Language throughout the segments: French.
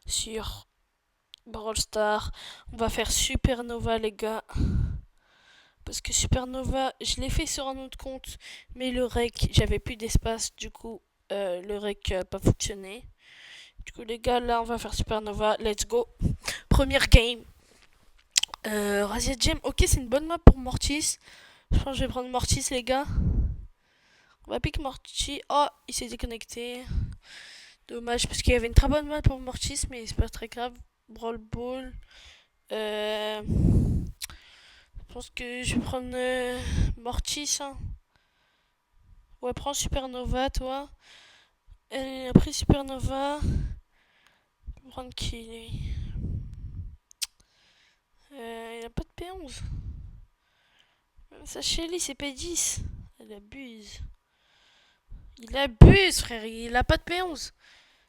sur Brawl Stars. On va faire Supernova, les gars. Parce que Supernova, je l'ai fait sur un autre compte, mais le rec, j'avais plus d'espace, du coup, le rec n'a pas fonctionné. Du coup, les gars, là, on va faire Supernova. Let's go. Première game. Razia Gem, ok, c'est une bonne map pour Mortis. Je pense que je vais prendre Mortis, les gars. On va pick Mortis. Oh, il s'est déconnecté. Dommage, parce qu'il y avait une très bonne map pour Mortis, mais c'est pas très grave. Brawl Ball. Je pense que je vais prendre Mortis. Hein. Ouais, prends Supernova, toi. Et après Supernova, je vais prendre qui lui Il a pas de P11. Même sa Shelly, c'est P10. Elle abuse. Il abuse, frère. Il a pas de P11.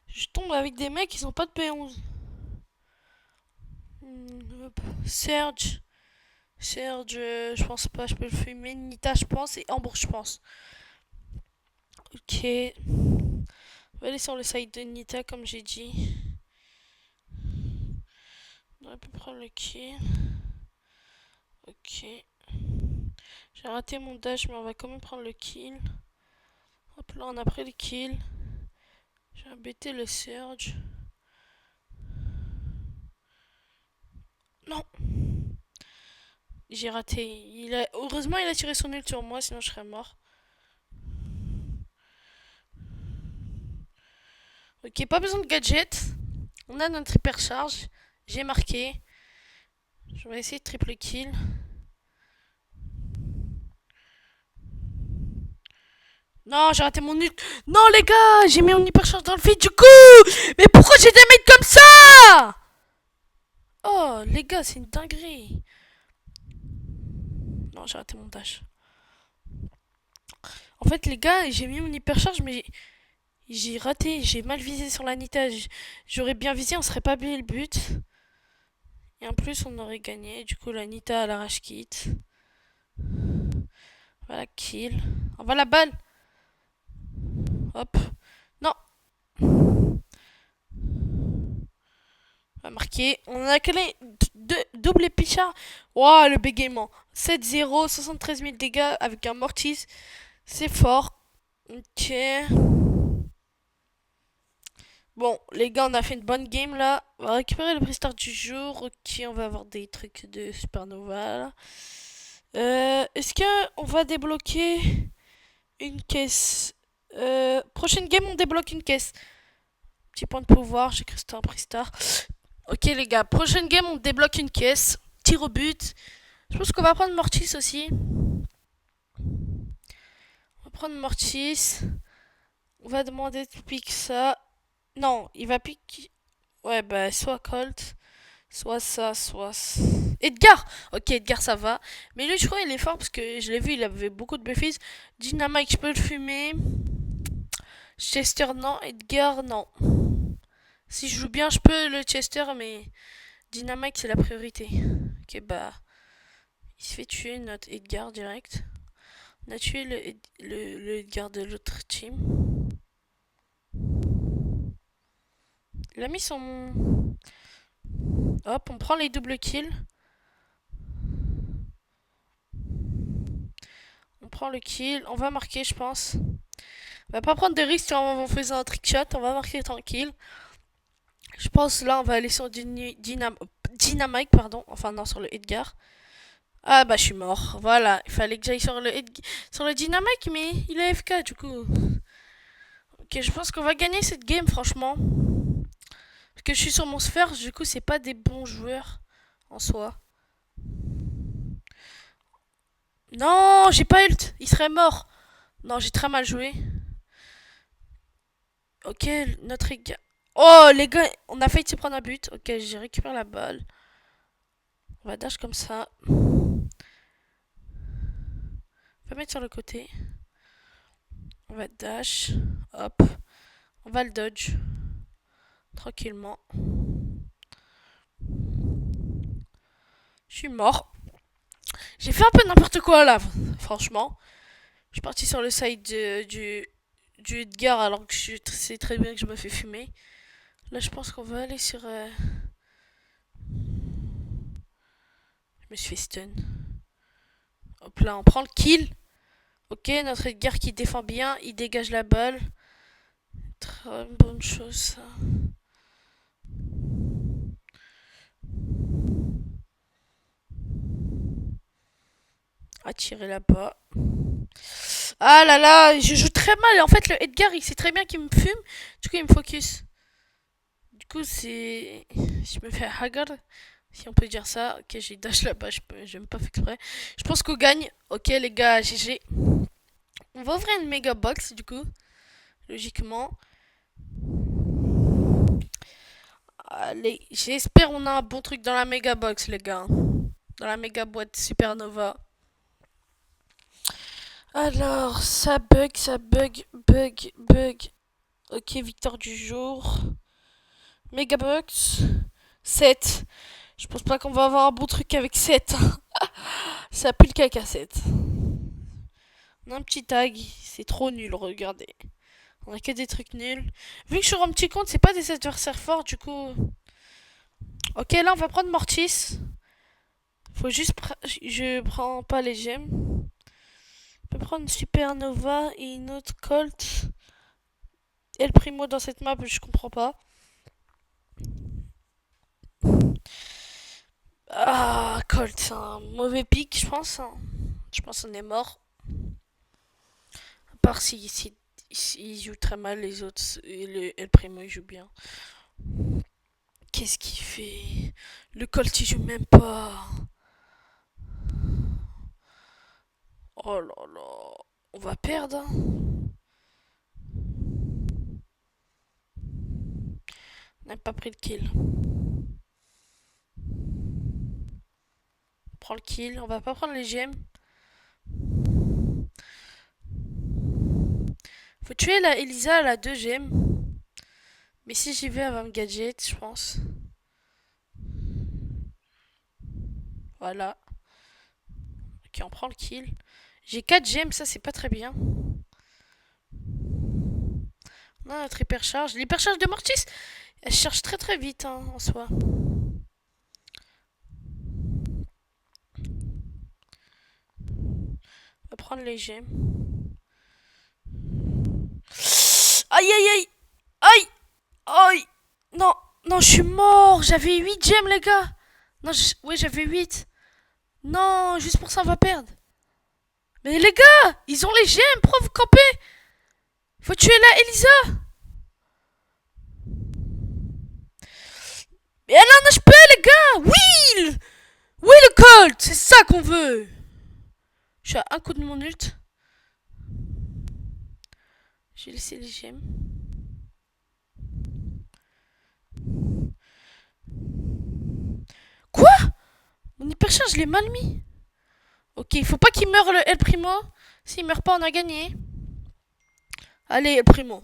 Je tombe avec des mecs qui ont pas de P11. Serge. Serge, je pense pas, je peux le fumer. Nita, je pense. Et Ambre, je pense. Ok. On va aller sur le site de Nita, comme j'ai dit. On aurait pu prendre le kill. Ok. J'ai raté mon dash, mais on va quand même prendre le kill. Hop là, on a pris le kill. J'ai embêté le Surge. Non. J'ai raté. Heureusement, il a tiré son ult sur moi, sinon je serais mort. Ok, pas besoin de gadget. On a notre hypercharge. J'ai marqué. Je vais essayer de triple kill. Non, j'ai raté mon ult. Non, les gars, j'ai mis mon hypercharge dans le vide du coup. Mais pourquoi j'ai des mates comme ça? Oh, les gars, c'est une dinguerie. Non, j'ai raté mon dash. En fait, les gars, j'ai mis mon hypercharge, mais j'ai raté. J'ai mal visé sur la Nita. J'aurais bien visé, on serait pas oublié le but. Et en plus, on aurait gagné. Du coup, la Nita à l'arrache quitte. Voilà, kill. On va la balle. Hop. Non. On va marquer. On a calé double pichard. Waouh, le bégaiement. 7-0, 73 000 dégâts avec un Mortis. C'est fort. Ok. Bon, les gars, on a fait une bonne game là. On va récupérer le prix du jour. Ok, on va avoir des trucs de Supernova là. Est-ce qu'on va débloquer une caisse? Prochaine game, on débloque une caisse. Petit point de pouvoir, j'ai cru que c'était un Pristar. Ok, les gars, prochaine game, on débloque une caisse. Tir au but. Je pense qu'on va prendre Mortis aussi. On va prendre Mortis. On va demander de piquer ça. Non, il va piquer. Ouais, bah, soit Colt, soit ça, soit. Edgar! Ok, Edgar, ça va. Mais lui, je crois, il est fort parce que je l'ai vu, il avait beaucoup de buffs. Dynamite, je peux le fumer. Chester, non. Edgar, non. Si je joue bien, je peux le Chester, mais Dynamite, c'est la priorité. Ok, bah. Il se fait tuer notre Edgar direct. On a tué le Edgar de l'autre team. Il a mis son. Hop, on prend les doubles kills. On prend le kill. On va marquer, je pense. On va pas prendre de risques en faisant un trick shot. On va marquer tranquille. Je pense là, on va aller sur Dynamite, pardon. Enfin, non, sur le Edgar. Ah bah, je suis mort. Voilà, il fallait que j'aille sur le Dynamite, mais il est FK du coup. Ok, je pense qu'on va gagner cette game, franchement. Parce que je suis sur mon sphère, du coup, c'est pas des bons joueurs en soi. Non, j'ai pas ult. Il serait mort. Non, j'ai très mal joué. Ok, notre gars. Oh, les gars, on a failli se prendre un but. Ok, j'ai récupéré la balle. On va dash comme ça. On va mettre sur le côté. On va dash. Hop. On va le dodge. Tranquillement. Je suis mort. J'ai fait un peu n'importe quoi là, franchement. Je suis parti sur le side du Edgar alors que je sais très bien que je me fais fumer. Là, je pense qu'on va aller sur... Je me suis fait stun. Hop là, on prend le kill. Ok, notre Edgar qui défend bien, il dégage la balle. Très bonne chose, ça. À tirer là-bas. Ah là là, je joue très mal. En fait, le Edgar, il sait très bien qu'il me fume. Du coup, il me focus. Du coup, c'est... Je me fais hagar, si on peut dire ça. Ok, j'ai dash là-bas, j'aime pas fait exprès. Je pense qu'on gagne. Ok, les gars, GG. On va ouvrir une méga box, du coup. Logiquement. Allez, j'espère on a un bon truc dans la méga box, les gars. Dans la méga boîte Supernova. Alors, ça bug, bug. Ok, victoire du jour. Megabox. 7. Je pense pas qu'on va avoir un bon truc avec 7. Ça pue le caca 7. On a un petit tag. C'est trop nul, regardez. On a que des trucs nuls. Vu que je suis sur un petit compte, c'est pas des adversaires forts, du coup... Ok, là, on va prendre Mortis. Faut juste... Je prends pas les gemmes. On peut prendre Supernova et une autre Colt. Et le Primo dans cette map, je comprends pas. Ah, Colt, c'est un mauvais pick, je pense. Je pense qu'on est mort. À part s'il joue très mal, les autres. Et le Primo, il joue bien. Qu'est-ce qu'il fait? Le Colt, il joue même pas. Oh là là. On va perdre. On n'a pas pris le kill. On prend le kill. On va pas prendre les gemmes. Faut tuer la Elisa, elle a 2 gemmes. Mais si j'y vais, elle va me gadget, je pense. Voilà. Ok, on prend le kill. J'ai 4 gemmes, ça c'est pas très bien. On a notre hypercharge. L'hypercharge de Mortis, elle charge très très vite hein, en soi. On va prendre les gemmes. Aïe aïe aïe. Aïe aïe. Non, non, je suis mort. J'avais 8 gemmes les gars. Non, ouais, j'avais 8. Non, juste pour ça on va perdre. Mais les gars, ils ont les gemmes, prof, campé. Faut tuer la Elisa. Mais elle a un HP les gars. Oui. Oui le Colt, c'est ça qu'on veut. Je suis à un coup de mon ult. J'ai laissé les gemmes. Quoi? Mon hypercharge, je l'ai mal mis. Ok, il faut pas qu'il meure le El Primo. S'il meurt pas, on a gagné. Allez, El Primo.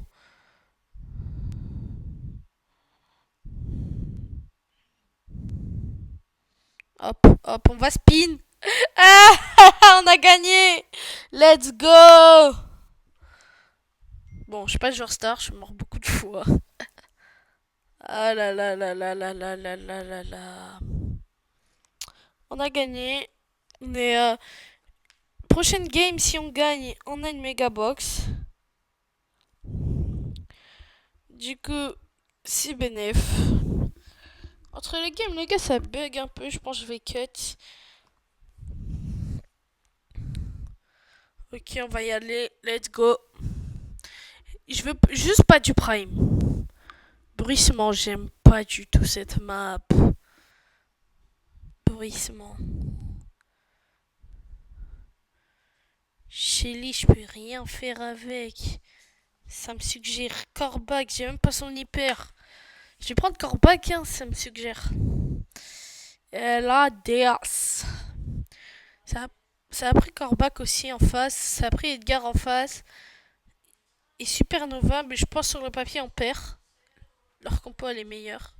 Hop, hop, on va spin. Ah, on a gagné. Let's go. Bon, je suis pas le joueur star, je suis mort beaucoup de fois. Ah là là là là là là là là là là. On a gagné. On est prochaine game, si on gagne, on a une méga box. Du coup, c'est bénéf. Entre les games, les gars, ça bug un peu. Je pense que je vais cut. Ok, on va y aller. Let's go. Je veux juste pas du prime. Bruissement, j'aime pas du tout cette map. Bruissement. Shelly, je peux rien faire avec. Ça me suggère Corbac, j'ai même pas son hyper. Je vais prendre Corbac, hein, ça me suggère. La DS. Ça, ça a pris Corbac aussi en face. Ça a pris Edgar en face. Et Supernova, mais je pense sur le papier on perd. Leur compo elle est meilleure.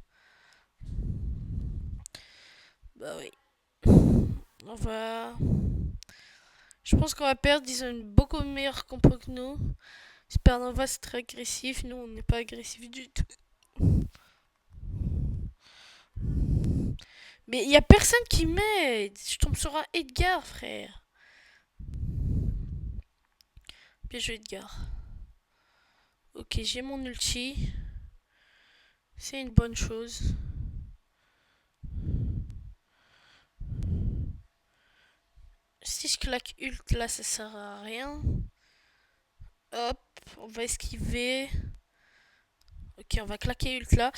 Bah oui. On va. Je pense qu'on va perdre. Ils ont une beaucoup meilleure compo que nous. Supernova c'est très agressif. Nous on n'est pas agressif du tout. Mais il y a personne qui m'aide. Je tombe sur un Edgar, frère. Bien joué, Edgar. Ok, j'ai mon ulti. C'est une bonne chose. Si je claque ult là, ça sert à rien. Hop, on va esquiver. Ok, on va claquer ult là.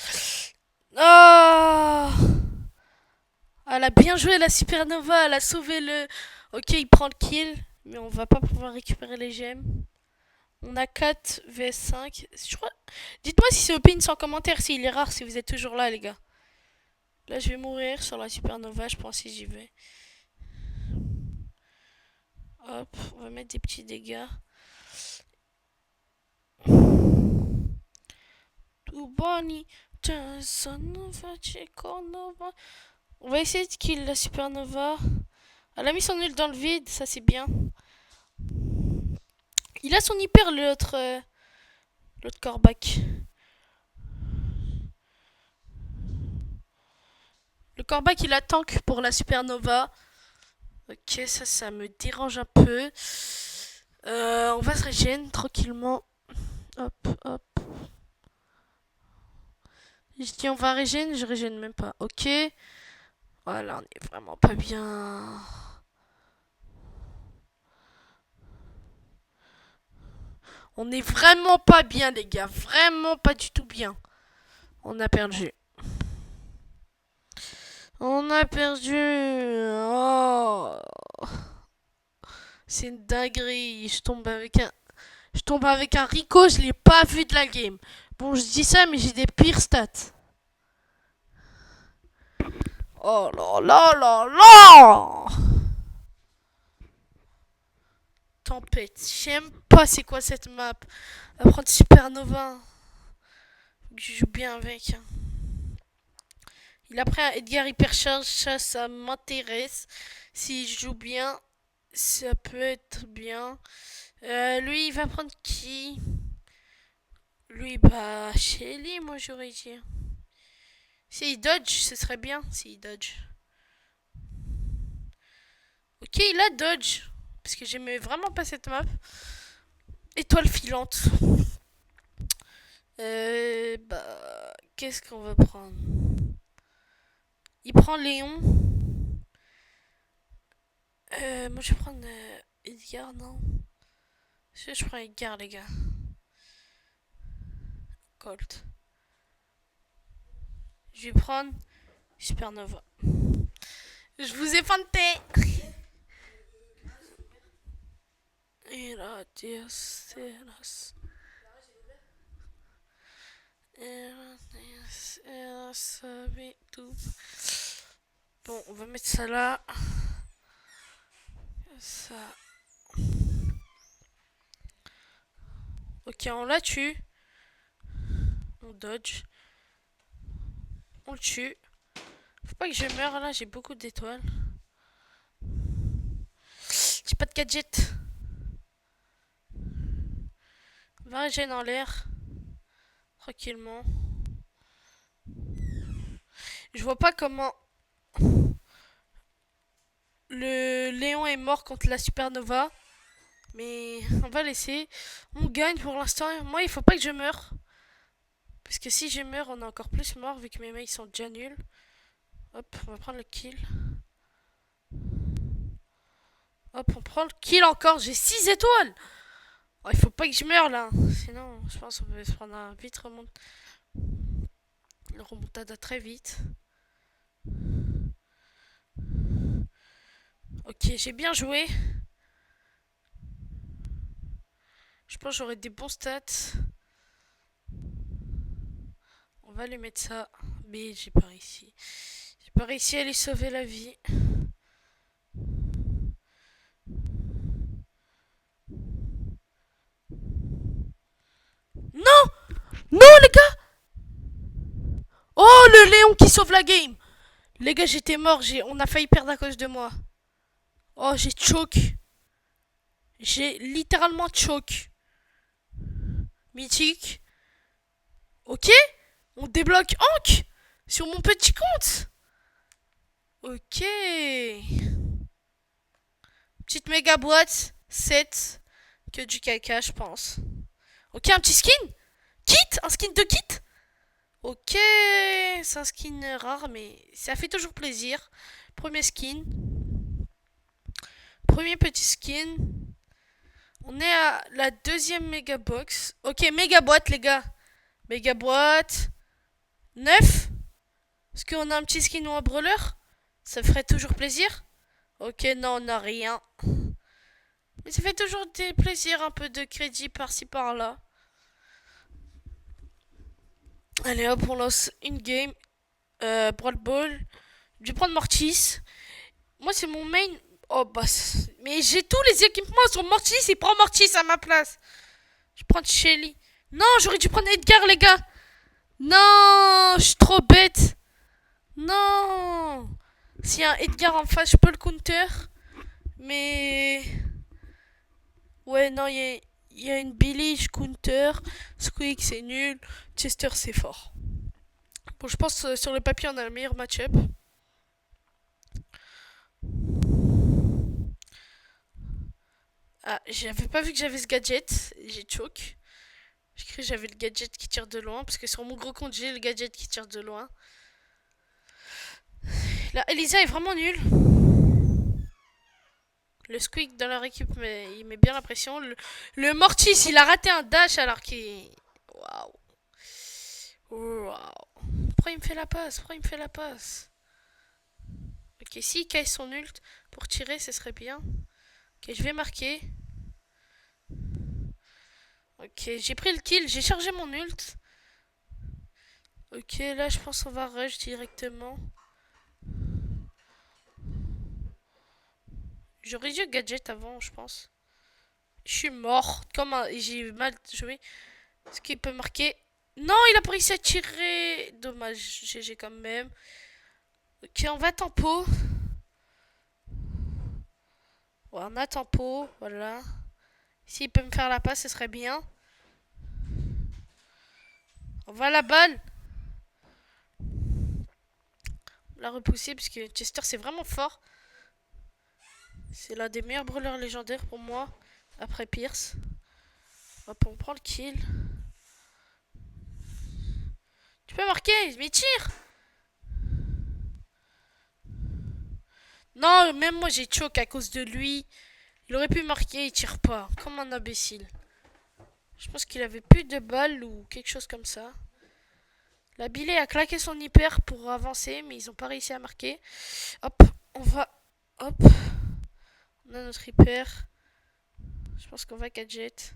Oh, elle a bien joué la supernova, elle a sauvé le... Ok, il prend le kill, mais on va pas pouvoir récupérer les gemmes. On a 4 vs 5. Je crois... Dites-moi si c'est OP sans commentaire, s'il est rare, si vous êtes toujours là, les gars. Là, je vais mourir sur la supernova, je pense, si j'y vais. Hop, on va mettre des petits dégâts. Tubani, on va essayer de kill la supernova. Elle a mis son ult dans le vide, ça c'est bien. Il a son hyper, l'autre Corbac. Le Corbac il a tank pour la supernova. Ok, ça me dérange un peu. On va se régénérer tranquillement. Hop, hop. Je dis on va régénérer, je régène même pas. Ok. Voilà, on est vraiment pas bien. On est vraiment pas bien, les gars. Vraiment pas du tout bien. On a perdu. On a perdu. Oh. C'est une dinguerie. Je tombe avec un Rico, je l'ai pas vu de la game. Bon, je dis ça, mais j'ai des pires stats. Oh là là là là. Tempête. J'aime pas c'est quoi cette map. On va prendre Supernova. Faut que je joue bien avec. Il a pris un Edgar Hypercharge, ça m'intéresse. Si je joue bien, ça peut être bien. Lui, il va prendre qui? Lui, bah, Shelly, moi j'aurais dit. S'il dodge, ce serait bien s'il dodge. Ok, il a dodge. Parce que j'aimais vraiment pas cette map. Étoile filante. Bah, qu'est-ce qu'on va prendre? Il prend Léon. Moi je vais prendre Edgar, non? Je prends Edgar, les gars. Colt. Je vais prendre Supernova. Je vous ai fanté. Et là, Dios, bon, on va mettre ça là. Ça. Ok, on la tue. On dodge. On le tue. Faut pas que je meure là, j'ai beaucoup d'étoiles. J'ai pas de gadget. On va régénérer en l'air. Tranquillement. Je vois pas comment le Léon est mort contre la supernova. Mais on va laisser. On gagne pour l'instant. Moi, il faut pas que je meure. Parce que si je meurs, on est encore plus mort vu que mes mails sont déjà nuls. Hop, on va prendre le kill. Hop, on prend le kill encore. J'ai 6 étoiles. Oh, il faut pas que je meure là. Sinon, je pense qu'on peut se prendre un vite une remontada très vite. Ok, j'ai bien joué. Je pense que j'aurai des bons stats. On va lui mettre ça. Mais j'ai pas réussi. J'ai pas réussi à lui sauver la vie. Non! Non, les gars! Oh, le Léon qui sauve la game! Les gars, j'étais mort. On a failli perdre à cause de moi. Oh, j'ai choke. J'ai littéralement choke. Mythique. Ok? On débloque Hank sur mon petit compte. Ok. Petite méga boîte. 7. Que du caca, je pense. Ok, un petit skin. Kit. Un skin de kit. Ok. C'est un skin rare, mais ça fait toujours plaisir. Premier skin. Premier petit skin. On est à la deuxième méga box. Ok, méga boîte, les gars. Méga boîte. 9. Est-ce qu'on a un petit skin ou un brawler? Ça ferait toujours plaisir. Ok, non, on n'a rien. Mais ça fait toujours des plaisirs, un peu de crédit par-ci par-là. Allez hop, on lance une game. Brawl Ball. Je vais prendre Mortis. Moi, c'est mon main. Oh, bah. Mais j'ai tous les équipements sur Mortis. Il prend Mortis à ma place. Je prends Shelly. Non, j'aurais dû prendre Edgar, les gars. Non, je suis trop bête. Non. S'il y a un Edgar en face, je peux le counter. Mais. Ouais, non, il y a une Billy, je counter. Squeak, c'est nul. Chester, c'est fort. Bon, je pense sur le papier, on a le meilleur match-up. Ah, j'avais pas vu que j'avais ce gadget. J'ai choke. J'ai cru que j'avais le gadget qui tire de loin. Parce que sur mon gros compte, j'ai le gadget qui tire de loin. Là, Elisa est vraiment nulle. Le Squeak dans leur équipe, mais il met bien la pression. Le Mortis, il a raté un dash alors qu'il. Waouh. Waouh. Pourquoi il me fait la passe? Pourquoi il me fait la passe? Ok, s'il caille son ult pour tirer, ce serait bien. Ok, je vais marquer. Ok, j'ai pris le kill, j'ai chargé mon ult. Ok, là je pense qu'on va rush directement. J'aurais dû gadget avant, je pense. Je suis mort. J'ai mal joué. Est-ce qu'il peut marquer? Non, il a pas réussi à tirer. Dommage, GG quand même. Ok, on va tempo. Ouais, on a tempo, voilà. S'il peut me faire la passe, ce serait bien. On va à la balle. On l'a repoussé parce que Chester c'est vraiment fort. C'est l'un des meilleurs brûleurs légendaires pour moi. Après Pierce. Hop, on prend le kill. Tu peux marquer, mais tire. Non, même moi j'ai choke à cause de lui. Il aurait pu marquer, il tire pas. Comme un imbécile. Je pense qu'il avait plus de balles ou quelque chose comme ça. La Billy a claqué son hyper pour avancer, mais ils ont pas réussi à marquer. Hop, on va. Hop, on a notre hyper. Je pense qu'on va gadget.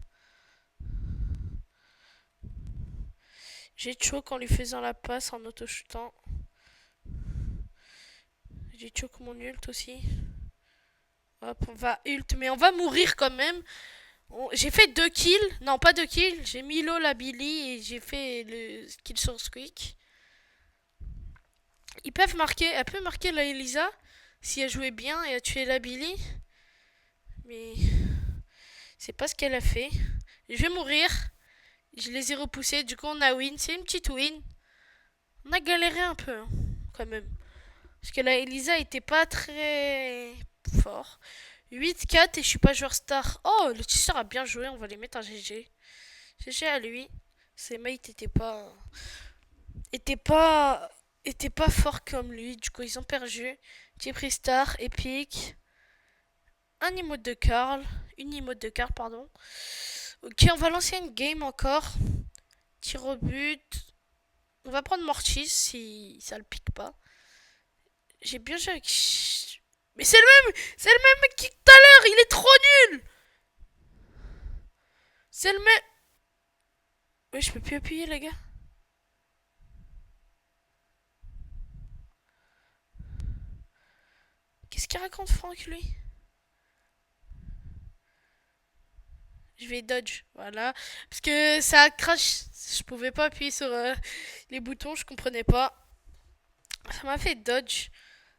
J'ai choke en lui faisant la passe en auto-shootant. J'ai choke mon ult aussi. Hop, on va ult, mais on va mourir quand même. J'ai fait 2 kills. Non, pas 2 kills. J'ai mis low la Billy et j'ai fait le kill sur Squeak. Ils peuvent marquer. Elle peut marquer la Elisa si elle jouait bien et a tué la Billy. Mais c'est pas ce qu'elle a fait. Je vais mourir. Je les ai repoussés. Du coup, on a win. C'est une petite win. On a galéré un peu, hein, quand même. Parce que la Elisa était pas très fort. 8-4 et je suis pas joueur star. Oh, le teaser a bien joué. On va les mettre en GG. GG à lui. Ses mates étaient pas, étaient pas forts comme lui. Du coup, ils ont perdu. J'ai pris star, épique. Un emote de Karl. Une emote de Karl, pardon. Ok, on va lancer une game encore. Tir au but. On va prendre Mortis si ça le pique pas. J'ai bien joué avec. Mais c'est le même qui tout à l'heure, il est trop nul. C'est le même. Oui, je peux plus appuyer, les gars. Qu'est-ce qu'il raconte, Franck, lui? Je vais dodge, voilà. Parce que ça crash. Je pouvais pas appuyer sur les boutons, je comprenais pas. Ça m'a fait dodge.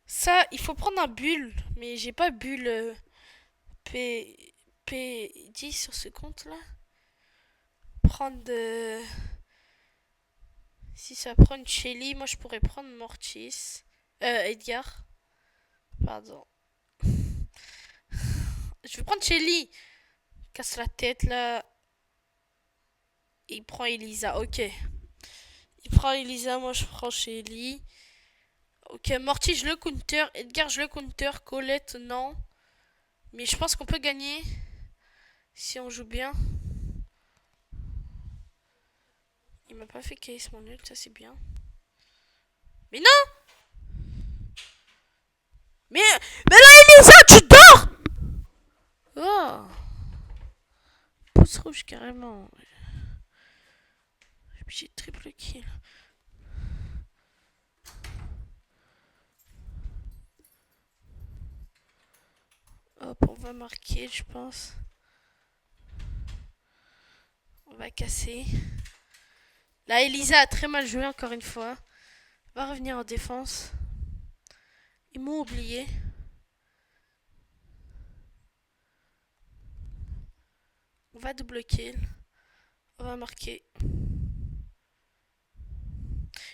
Ça, il faut prendre un bulle. Mais j'ai pas bulle P10 sur ce compte-là. Prendre de. Si ça prend une Shelly, moi je pourrais prendre Mortis. Edgar. Pardon. Je vais prendre Shelly. Casse la tête là. Il prend Elisa, ok. Il prend Elisa, moi je prends Shelly. Ok, Morty, je le counter. Edgar, je le counter. Colette, non. Mais je pense qu'on peut gagner si on joue bien. Il m'a pas fait case mon ult, ça c'est bien. Mais non! Mais là, Elisa, tu dors! Oh! Pouce rouge carrément. J'ai triple kill. Hop, on va marquer, je pense. On va casser. Là, Elisa a très mal joué encore une fois. Va revenir en défense. Ils m'ont oublié. On va double kill. On va marquer.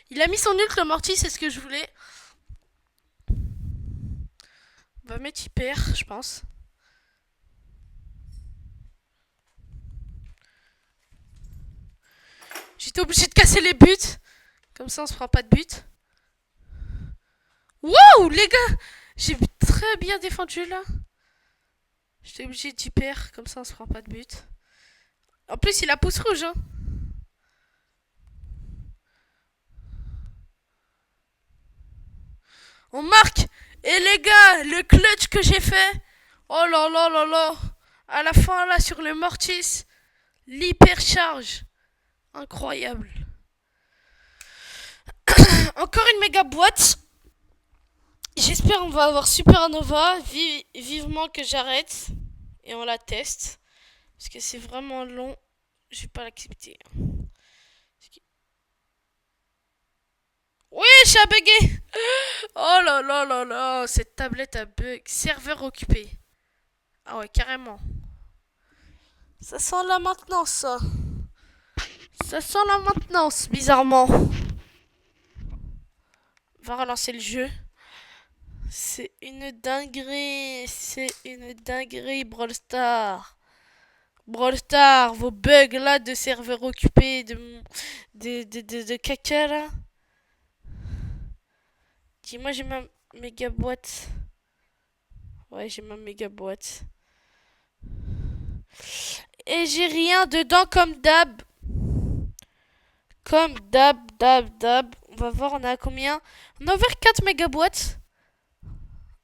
Il a mis son ult, le Morty, c'est ce que je voulais. On va mettre hyper, je pense. J'étais obligé de casser les buts. Comme ça, on se fera pas de but. Wow, les gars! J'ai très bien défendu là. J'étais obligé d'hyper. Comme ça, on se fera pas de but. En plus, il a pouce rouge, hein. On marque! Et les gars, le clutch que j'ai fait. Oh là là là là. À la fin, là, sur le Mortis. L'hypercharge. Incroyable. Encore une méga boîte. J'espère qu'on va avoir Supernova. Vivement que j'arrête. Et on la teste. Parce que c'est vraiment long. Je vais pas l'accepter. Oui, j'ai bugué. Oh là là là là. Cette tablette a bug. Serveur occupé. Ah ouais, carrément. Ça sent la maintenance, ça. Ça sent la maintenance, bizarrement. On va relancer le jeu. C'est une dinguerie. C'est une dinguerie, Brawl Stars. Brawl Stars, vos bugs là de serveur occupé, de caca là. Dis-moi, j'ai ma méga boîte. Ouais, j'ai ma méga boîte. Et j'ai rien dedans comme d'hab. Comme d'hab. On va voir, on a combien? On a ouvert 4 méga boîtes.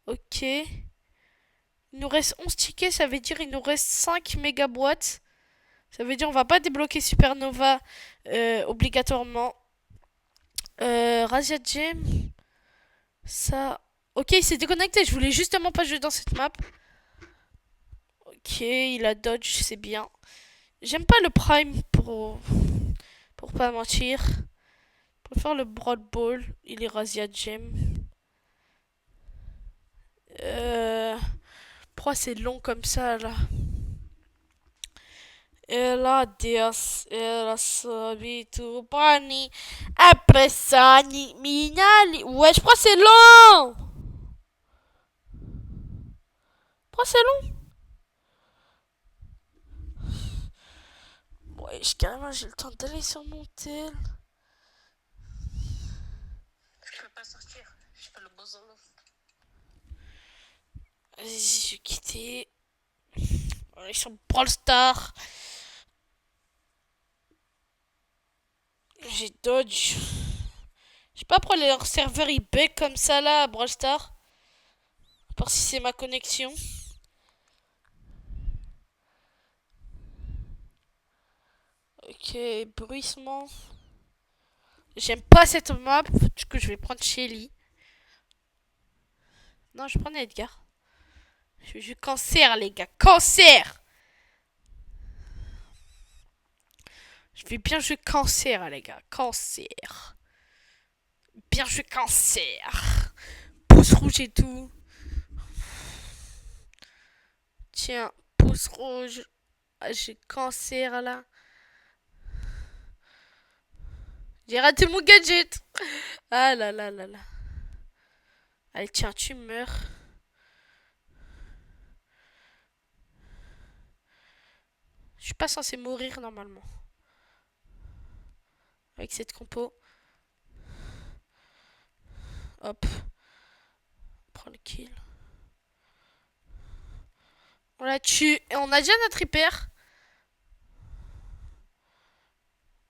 Ok. Il nous reste 11 tickets, ça veut dire il nous reste 5 méga boîtes. Ça veut dire on va pas débloquer Supernova obligatoirement. Razia Gem. Ça. Ok, il s'est déconnecté. Je voulais justement pas jouer dans cette map. Ok, il a dodge, c'est bien. J'aime pas le prime pour pas mentir. Je préfère le Broad Ball. Il est Razia Gem. Pourquoi c'est long comme ça là? Ela Deus era subito pani appressani mignali. Ouais, je crois que c'est long. Pourquoi c'est long? Ouais, carrément, j'ai le temps d'aller sur mon tel. Je peux pas sortir. Je peux le boson. Vas-y, je vais quitter. On est sur Brawl Stars. J'ai dodge. Je sais pas pourquoi leur serveur il bug comme ça là à Brawl Stars. À part si c'est ma connexion. Ok, bruissement. J'aime pas cette map. Du coup, je vais prendre Shelly. Non, je prends Edgar. Je cancer, les gars. Cancer! Je vais bien jouer cancer, les gars. Cancer. Bien jouer cancer. Pouce rouge et tout. Tiens, pouce rouge. Ah, j'ai cancer là. J'ai raté mon gadget. Ah là là là là. Allez, tiens, tu meurs. Je suis pas censé mourir normalement. Avec cette compo. Hop. On prend le kill. On la tue. Et on a déjà notre hyper.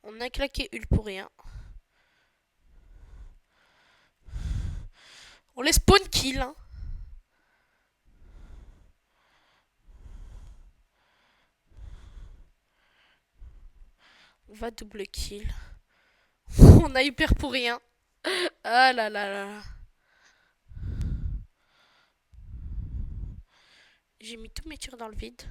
On a claqué Ul pour rien. On les spawn kill. Hein. On va double kill. On a hyper pour rien. Ah là là là. J'ai mis tous mes tirs dans le vide.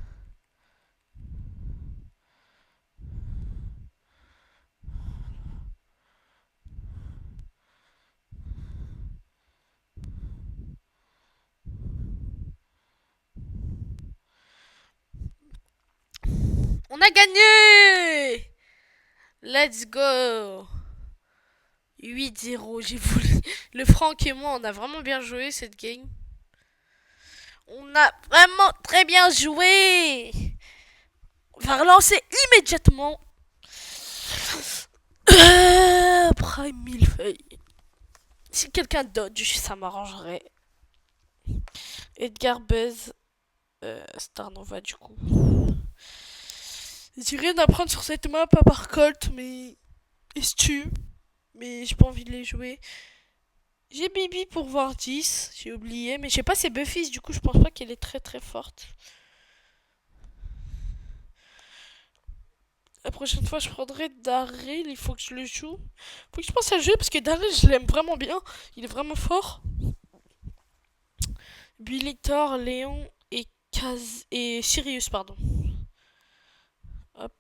On a gagné! Let's go! 8-0, j'ai voulu. Le Franck et moi, on a vraiment bien joué cette game. On a vraiment très bien joué! On va relancer immédiatement. Prime millefeuille. Si quelqu'un dodge, ça m'arrangerait. Edgar Buzz. Star Nova du coup. J'ai rien à prendre sur cette map à part Colt, mais il se tue. Mais j'ai pas envie de les jouer. J'ai Bibi pour voir 10, j'ai oublié, mais je sais pas c'est Buffy, du coup je pense pas qu'elle est très très forte. La prochaine fois je prendrai Daryl, il faut que je le joue. Faut que je pense à le jouer parce que Daryl je l'aime vraiment bien, il est vraiment fort. Billy Thor, Léon et et Sirius pardon. Hop.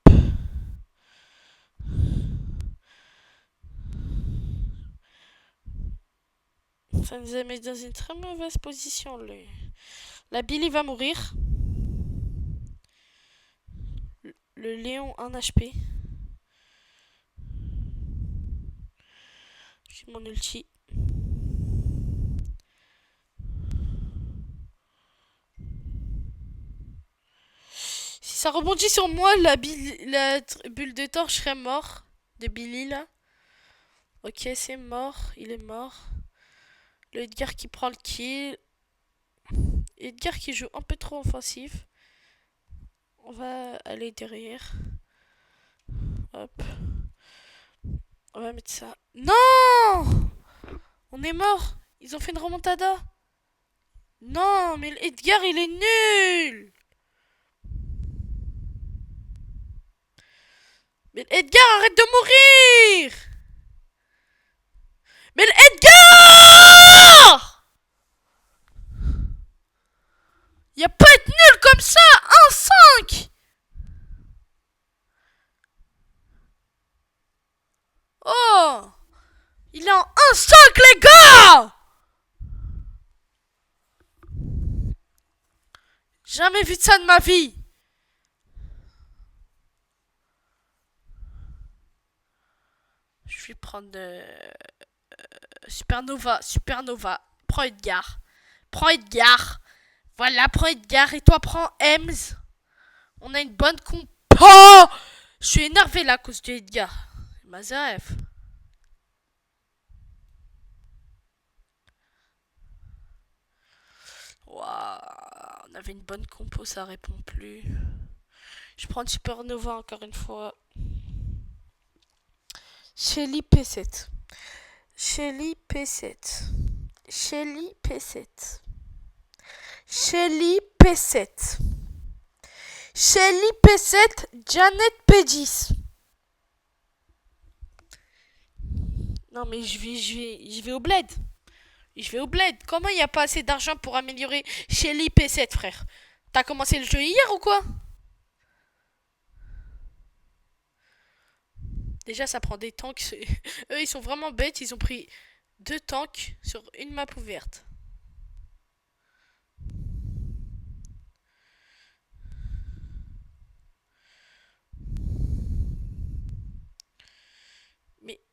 Ça nous a mis dans une très mauvaise position. La Billy va mourir. Le Léon 1 HP. J'ai mon ulti. Si ça rebondit sur moi, la bulle de Thor, je serais mort. De Billy là. Ok, c'est mort. Il est mort. Le Edgar qui prend le kill. Edgar qui joue un peu trop offensif. On va aller derrière. Hop. On va mettre ça. Non! On est mort. Ils ont fait une remontada. Non, mais Edgar il est nul. Mais Edgar arrête de mourir. Mais Edgar! Y a pas être nul comme ça. 1-5. Oh! Il est en 1-5 les gars! Jamais vu de ça de ma vie. Je vais prendre Supernova. Supernova. Prends Edgar. Prends Edgar. Voilà, prends Edgar. Et toi, prends Ems. On a une bonne compo. Je suis énervé là à cause de Edgar. Mazaref. Waouh. On avait une bonne compo, ça répond plus. Je prends Supernova encore une fois. Shelly P7. Shelly P7. Shelly P7. Shelly P7. Shelly P7. Janet P10. Non mais je vais au bled. Je vais au bled. Comment il n'y a pas assez d'argent pour améliorer Shelly P7, frère? T'as commencé le jeu hier ou quoi? Déjà, ça prend des tanks. Eux, ils sont vraiment bêtes. Ils ont pris 2 tanks sur une map ouverte.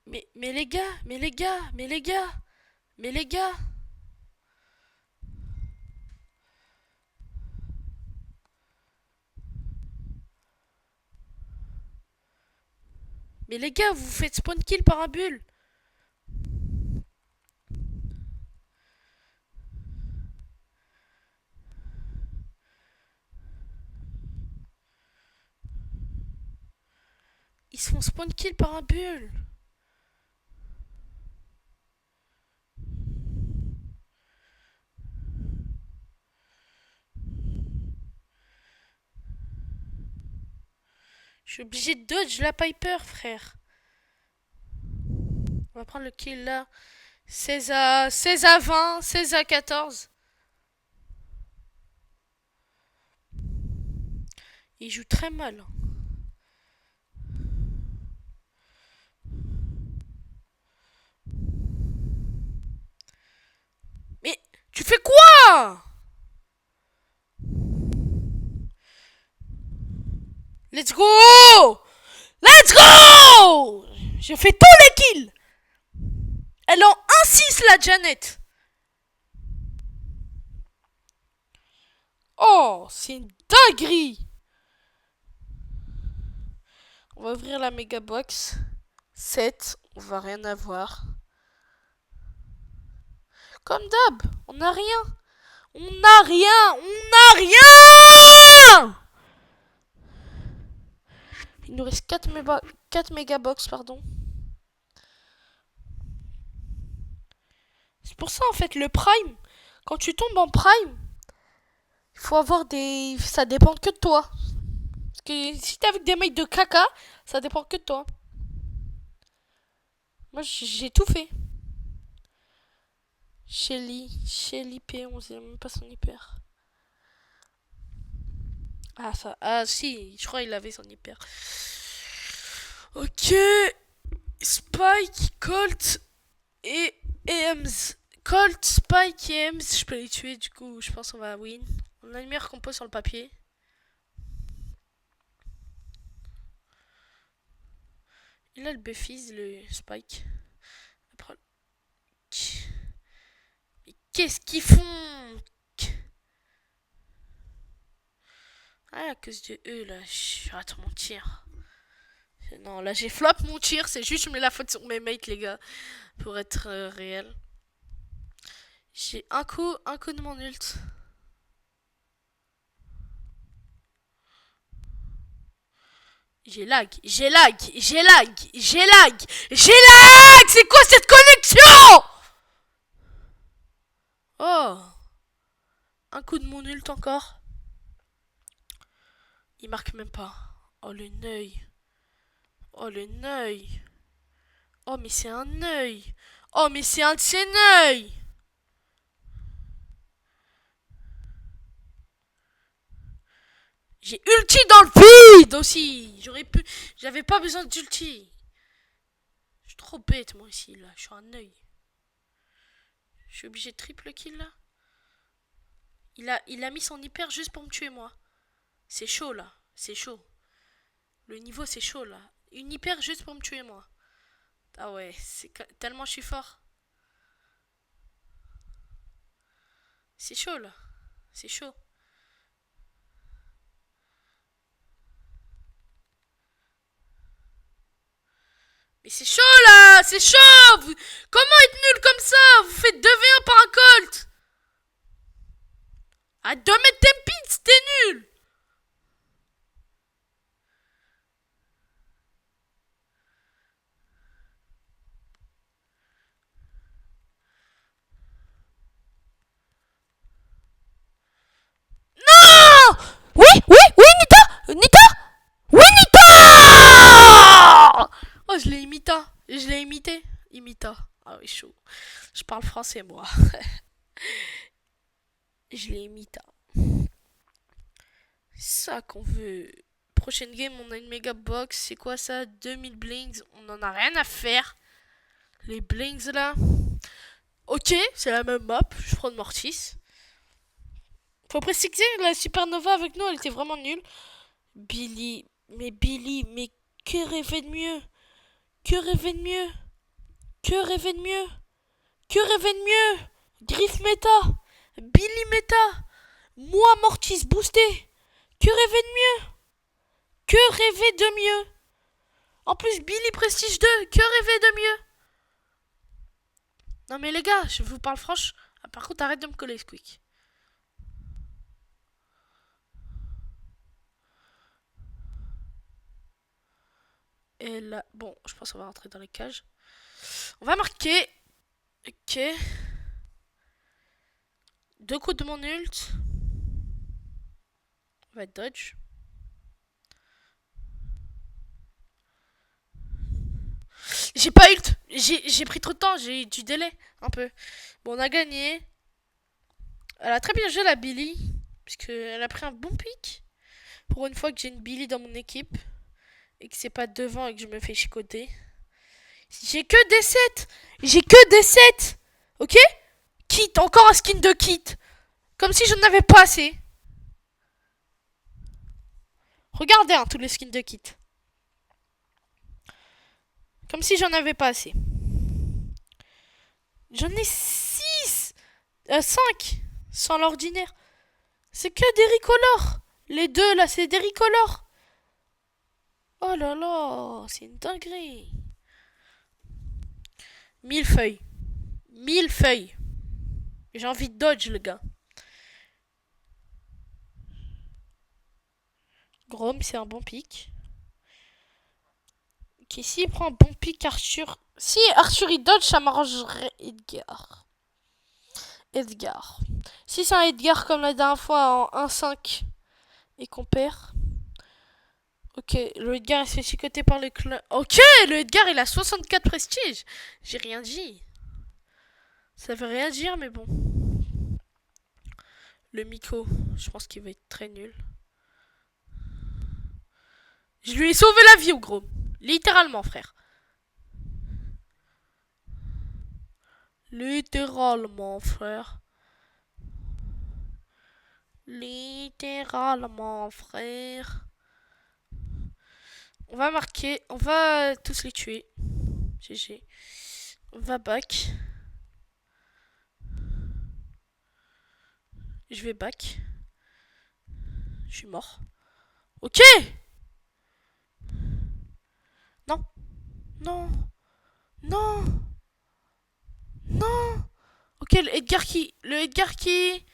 Mais les gars, mais les gars, mais les gars, mais les gars. Mais les gars, vous vous faites spawn kill par un bull. Ils se font spawn kill par un bull. Je suis obligé de dodge la Piper, frère. On va prendre le kill là. 16 à 20, 16 à 14. Il joue très mal. Mais tu fais quoi? Let's go! Let's go! J'ai fait tous les kills. Elle est en 1-6 la Janet. Oh, c'est une dinguerie. On va ouvrir la méga box. 7, on va rien avoir. Comme d'hab, on n'a rien. On n'a rien. On n'a rien. Il nous reste 4 méga box, pardon. C'est pour ça en fait le prime. Quand tu tombes en prime, il faut avoir des. Ça dépend que de toi. Parce que si t'es avec des mecs de caca, ça dépend que de toi. Moi j'ai tout fait. Shelly P11, il a même pas son hyper. Ah ça. Ah si, je crois qu'il avait son hyper. Ok. Spike, Colt et Ems. Colt, Spike et Ems, je peux les tuer du coup, je pense qu'on va win. On a une meilleure compo sur le papier. Il a le Buffies, le Spike. Après... Mais qu'est-ce qu'ils font? Ah, à cause de eux, là, je rate mon tir. Non, là, j'ai flop mon tir, c'est juste je mets la faute sur mes mates, les gars, pour être réel. J'ai un coup de mon ult. J'ai lag. C'est quoi cette connexion? Oh. Un coup de mon ult encore. Il marque même pas. Oh le neuil. Oh le neuil. Oh mais c'est un œil. Oh mais c'est un de ses neuils. J'ai ulti dans le vide aussi. J'avais pas besoin d'ulti. Je suis trop bête moi ici là. Je suis un œil. Je suis obligé de triple kill là. Il a mis son hyper juste pour me tuer moi. C'est chaud là. C'est chaud. Le niveau c'est chaud là. Une hyper juste pour me tuer moi. Ah ouais, c'est tellement je suis fort. C'est chaud là. C'est chaud. Mais c'est chaud là. C'est chaud. Comment être nul comme ça? Vous faites 2v1 par un Colt. À 2 mètres Tempid, t'es nul. Non. Oui, Nita. Oui, Nita. Oh, je l'ai imité. Imita. Ah oui, chaud. Je parle français, moi. Je l'ai imité. C'est ça qu'on veut. Prochaine game, on a une méga box. C'est quoi ça? 2000 blings. On en a rien à faire. Les blings là. Ok, c'est la même map. Je prends Mortis. Faut préciser, la Supernova avec nous, elle était vraiment nulle. Billy, mais que rêver de mieux? Que rêver de mieux? Que rêver de mieux? Que rêver de mieux? Griff méta, Billy méta, moi Mortis boosté. Que rêver de mieux? Que rêver de mieux? En plus, Billy Prestige 2, que rêver de mieux? Non mais les gars, je vous parle franche. Ah, par contre, arrête de me coller, Squeak. Et là, bon, je pense qu'on va rentrer dans les cages. On va marquer. Ok. 2 coups de mon ult. On va dodge. J'ai pas ult. J'ai pris trop de temps. J'ai eu du délai. Un peu. Bon, on a gagné. Elle a très bien joué la Billy. Puisqu'elle a pris un bon pic. Pour une fois que j'ai une Billy dans mon équipe. Et que c'est pas devant et que je me fais chicoter. J'ai que des 7. J'ai que des 7. Ok? Kit. Encore un skin de kit. Comme si je n'en avais pas assez. Regardez tous les skins de kit. Comme si j'en avais pas assez. J'en ai 6. 5. Sans l'ordinaire. C'est que des ricolores. Les deux là, c'est des ricolores. Oh là là, c'est une dinguerie. 1000 feuilles. 1000 feuilles. J'ai envie de dodge, le gars. Grom, c'est un bon pic. Ok, s'il prend un bon pic, Arthur. Si Arthur il dodge, ça m'arrangerait Edgar. Edgar. Si c'est un Edgar comme la dernière fois en 1-5 et qu'on perd. Ok, le Edgar il se fait chicoter par le clan. Ok, le Edgar il a 64 prestige. J'ai rien dit. Ça veut rien dire, mais bon. Le Miko, je pense qu'il va être très nul. Je lui ai sauvé la vie au gros. Littéralement, frère. Littéralement, frère. Littéralement, frère. On va marquer. On va tous les tuer. GG. On va back. Je vais back. Je suis mort. Ok. Non. Non. Non. Non. Ok, le Edgar qui... Le Edgar qui...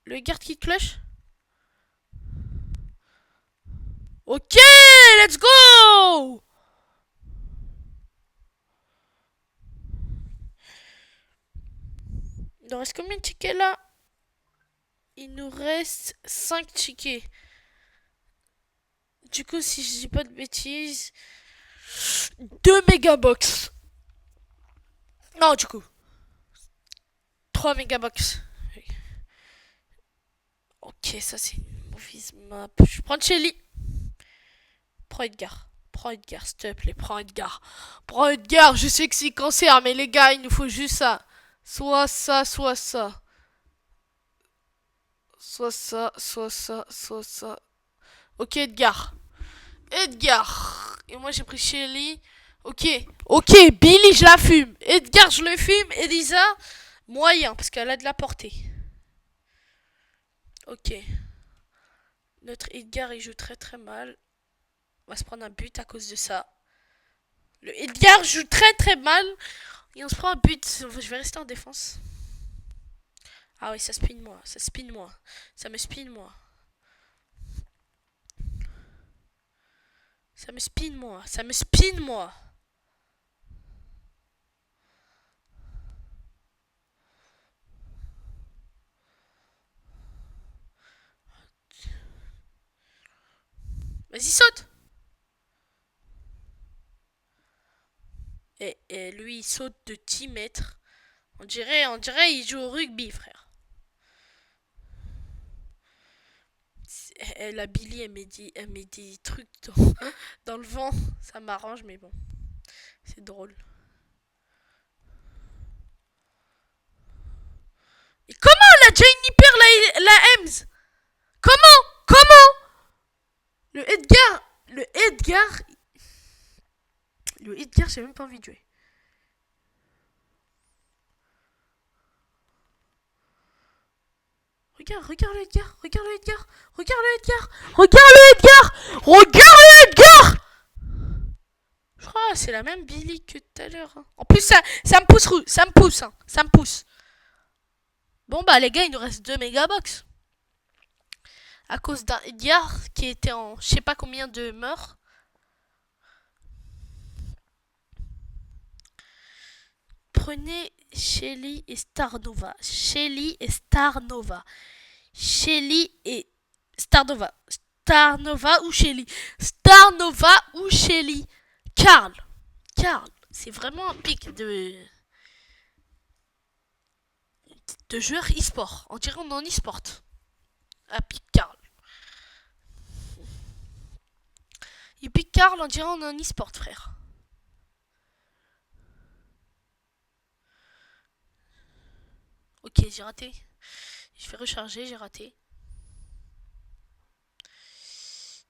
Le Edgar qui clutch. Ok, let's go. Il nous reste combien de tickets là? Il nous reste 5 tickets. Du coup, si je dis pas de bêtises, 2 mégabox. Non, du coup, 3 mégabox. Ok, ça c'est une mauvaise map. Je prends Shelly. Prends Edgar. Prends Edgar, s'il te plaît. Prends Edgar. Prends Edgar. Je sais que c'est cancer, mais les gars, il nous faut juste ça. Soit ça, soit ça. Soit ça, soit ça, soit ça. Ok, Edgar. Edgar. Et moi, j'ai pris Shelly. Ok. Ok, Billy, je la fume. Edgar, je le fume. Elisa, moyen, parce qu'elle a de la portée. Ok. Notre Edgar, il joue très très mal. On va se prendre un but à cause de ça. Le Edgar joue très très mal. Et on se prend un but. Je vais rester en défense. Ah oui, ça spin moi. Ça spin moi. Ça me spin moi. Ça me spin moi. Ça me spin moi. Vas-y, saute. Et lui, il saute de 10 mètres. On dirait il joue au rugby, frère. La Billy, elle met des trucs dans le vent. Ça m'arrange, mais bon. C'est drôle. Et comment elle a déjà une hyper la Ems? Comment Le Edgar, le Edgar, j'ai même pas envie de jouer. Regarde le Edgar, regarde le Edgar, regarde le Edgar, regarde le Edgar, regarde le Edgar. crois c'est la même Billy que tout à l'heure. Hein. En plus, ça me pousse, ça me pousse, hein. Ça me pousse. Bon, bah, les gars, il nous reste 2 mégabox. À cause d'un Edgar qui était en je sais pas combien de morts. Prenez Shelly et Starnova. Shelly et Starnova. Shelly et Starnova. Starnova ou Shelly. Starnova ou Shelly. Karl. Karl. C'est vraiment un pic de joueur e-sport. On dirait on est en e-sport. Un pic Karl. Il pique Karl, on dirait on est en e-sport, frère. Ok, j'ai raté. Je vais recharger, j'ai raté.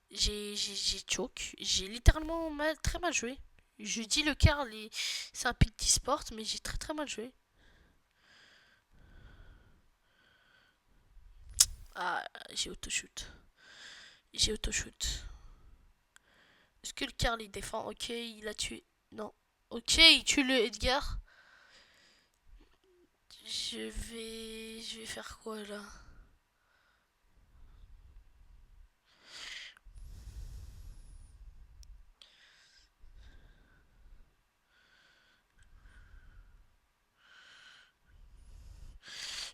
J'ai choke. J'ai littéralement très mal joué. Je dis le Karl, c'est un pic d'e-sport, mais j'ai très très mal joué. Ah, j'ai auto-shoot. J'ai auto-shoot. Est-ce que le Karl il défend? Ok, il a tué. Non. Ok, il tue le Edgar. Je vais faire quoi là?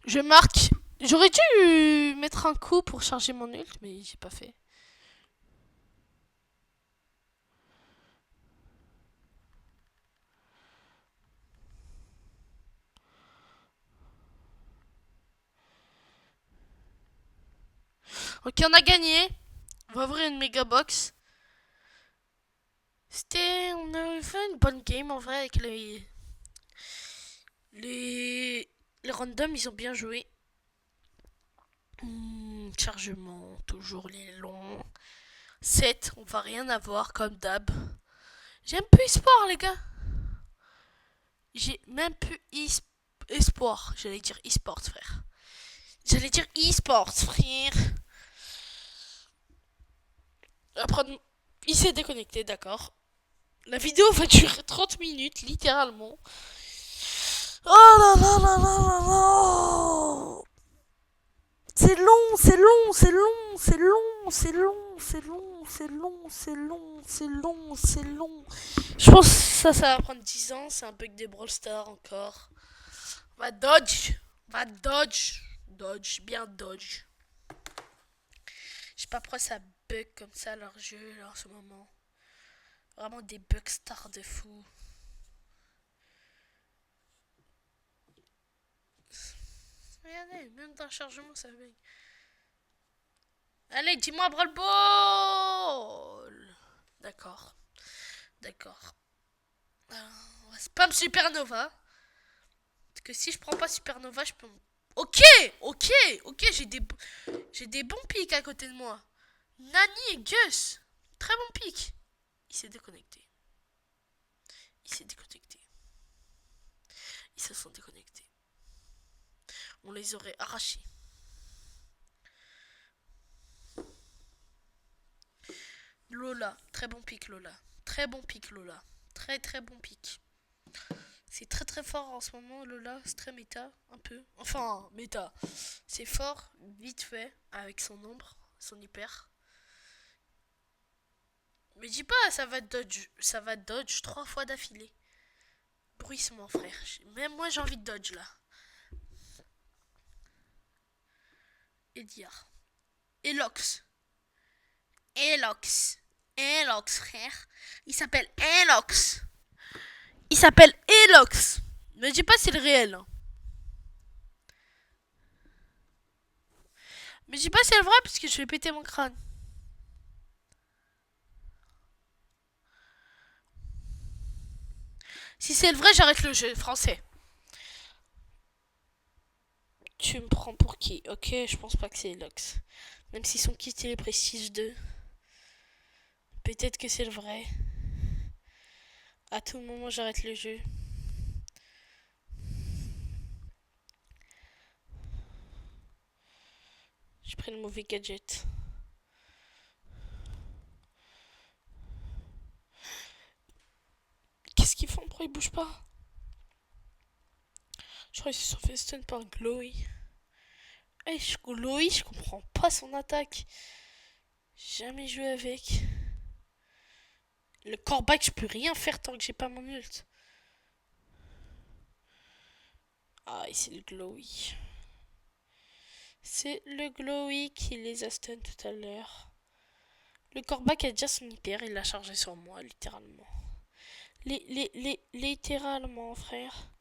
Je marque. J'aurais dû mettre un coup pour charger mon ult, mais j'ai pas fait. Ok, on a gagné. On va ouvrir une méga box. On a fait une bonne game en vrai avec les, les randoms, ils ont bien joué. Chargement, toujours les longs. 7, on va rien avoir comme d'hab. J'aime plus espoir, les gars. J'ai même plus espoir. J'allais dire e-sport, frère. J'allais dire e-sport, frère. Après, il s'est déconnecté, d'accord. La vidéo va durer 30 minutes, littéralement. Oh là là là là là là. C'est long, c'est long, c'est long, c'est long, c'est long, c'est long, c'est long, c'est long, c'est long, c'est long. Je pense que ça va prendre 10 ans, c'est un bug des Brawl Stars encore. Va dodge, va dodge, dodge, bien dodge. Je sais pas pourquoi ça bug comme ça leur jeu là, en ce moment. Vraiment des bugs stars de fou. Regardez, même dans le chargement ça bug. Allez, dis-moi Brawl Ball. D'accord, d'accord. On va spam Supernova. Parce que si je prends pas Supernova, je peux. Ok, ok, ok, j'ai des bons pics à côté de moi. Nani et Gus. Très bon pic. Il s'est déconnecté. Il s'est déconnecté. Ils se sont déconnectés. On les aurait arrachés. Lola, très bon pic Lola. Très bon pic Lola. Très très bon pic. C'est très très fort en ce moment Lola, c'est très méta, un peu. Enfin, méta. C'est fort, vite fait, avec son ombre, son hyper. Mais dis pas, ça va dodge 3 fois d'affilée. Bruissement, frère. Même moi, j'ai envie de dodge là. Ediar. Elox. Elox. Elox, frère. Il s'appelle Elox. Il s'appelle Elox. Ne dis pas c'est le réel. Hein. Mais dis pas c'est le vrai parce que je vais péter mon crâne. Si c'est le vrai, j'arrête le jeu français. Tu me prends pour qui? Ok, je pense pas que c'est Elox. Même si son kit il est Prestige 2. Peut-être que c'est le vrai. À tout moment, j'arrête le jeu. J'ai pris le mauvais gadget. Pourquoi il bouge pas? Je crois qu'il se sont fait stun par Glowy. Hey, Glowy, je comprends pas son attaque. Jamais joué avec. Le coreback, je peux rien faire tant que j'ai pas mon ult. Ah, et c'est le Glowy. C'est le Glowy qui les a stun tout à l'heure. Le coreback a déjà son hyper, il l'a chargé sur moi, littéralement. Littéralement, frère.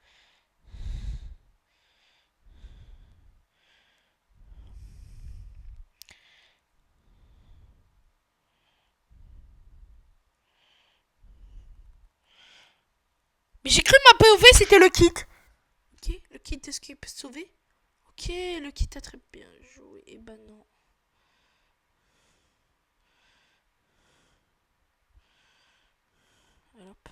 Mais j'ai cru ma POV, c'était le kit. Ok, le kit, est-ce qu'il peut se sauver? Ok, le kit a très bien joué. Et bah non. Hop.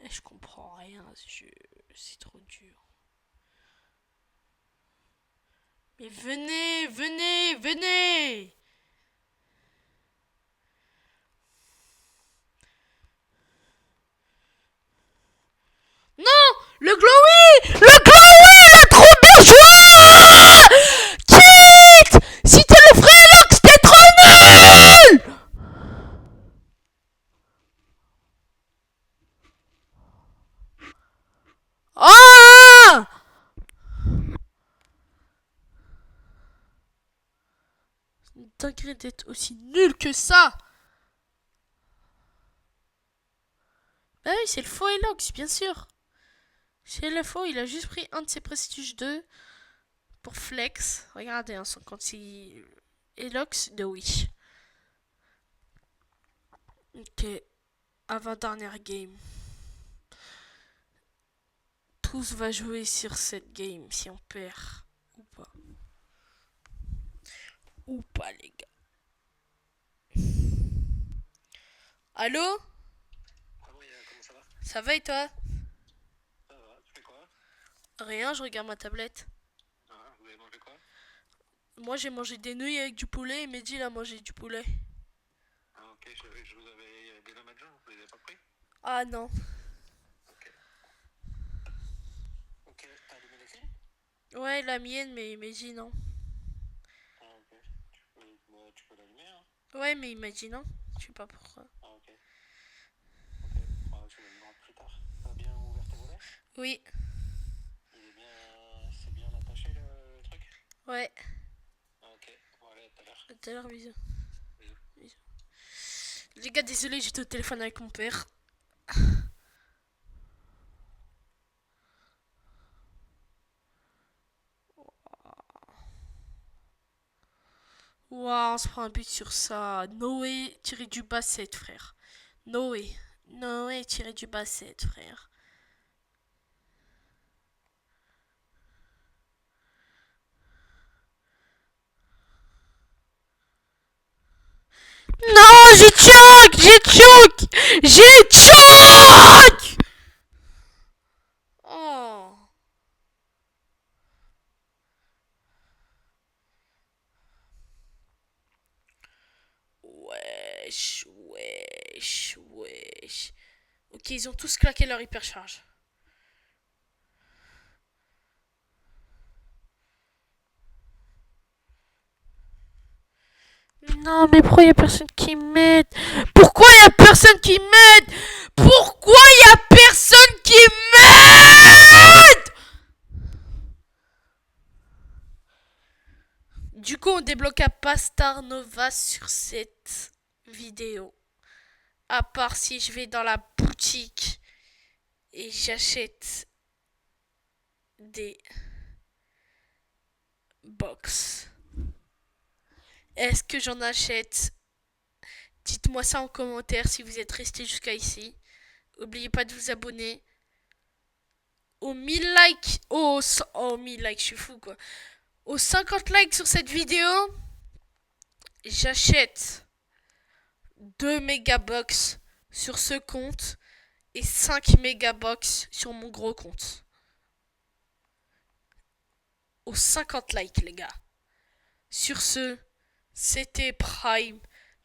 Et je comprends rien à ce jeu. C'est trop dur. Mais venez, venez, venez! Non! Le Glowy! Le Glowy! Il a trop bien joué! Kit! Si t'es le vrai Lox, t'es trop nul! Ah! C'est une dinguerie d'être aussi nul que ça! Bah oui, c'est le faux Elox, bien sûr. C'est le faux, il a juste pris un de ses prestiges 2 pour flex. Regardez, hein, 56 Elox de oui. Ok, avant-dernière game. Tous va jouer sur cette game si on perd ou pas. Ou pas, les gars. Allô? Ah oui, comment ça va? Ça va et toi? Ça va, tu fais quoi? Rien, je regarde ma tablette. Ah, vous avez mangé quoi? Moi j'ai mangé des nouilles avec du poulet et Mehdi il a mangé du poulet. Ah ok, je vous avais des lames vous les avez pas pris? Ah non. Ok. Ok, t'as allumé les films? Ouais, la mienne, mais Mehdi non. Ah ok, tu peux l'allumer hein? Ouais, mais il m'a dit non. Je sais pas pourquoi. Ah ok, ok, bah, tu l'allumeras plus tard. T'as bien ouvert tes volets? Oui, C'est bien attaché le truc? ouais. Ah ok, bon allez, à tout à l'heure. À tout à l'heure, bisous. Bisous. Bisous. Les gars, désolé, j'étais au téléphone avec mon père. Waouh, on se prend un but sur ça. Noé tiré du basset, frère. Noé. Noé tiré du basset, frère. Non, j'ai choc! J'ai choc! J'ai choc! Oh. Wesh, wesh, wesh. Ok, ils ont tous claqué leur hypercharge. Non, mais pourquoi y a personne qui m'aide? Pourquoi y a personne qui m'aide? Pourquoi y a personne qui m'aide? Du coup, on débloqua pas Star Nova sur cette vidéo. À part si je vais dans la boutique et j'achète des box. Est-ce que j'en achète? Dites-moi ça en commentaire si vous êtes resté jusqu'à ici. N'oubliez pas de vous abonner. Aux 1000 likes. Oh 1000 likes, je suis fou quoi. Aux 50 likes sur cette vidéo, j'achète 2 mégabox sur ce compte et 5 mégabox sur mon gros compte. Aux 50 likes, les gars. Sur ce, c'était Prime.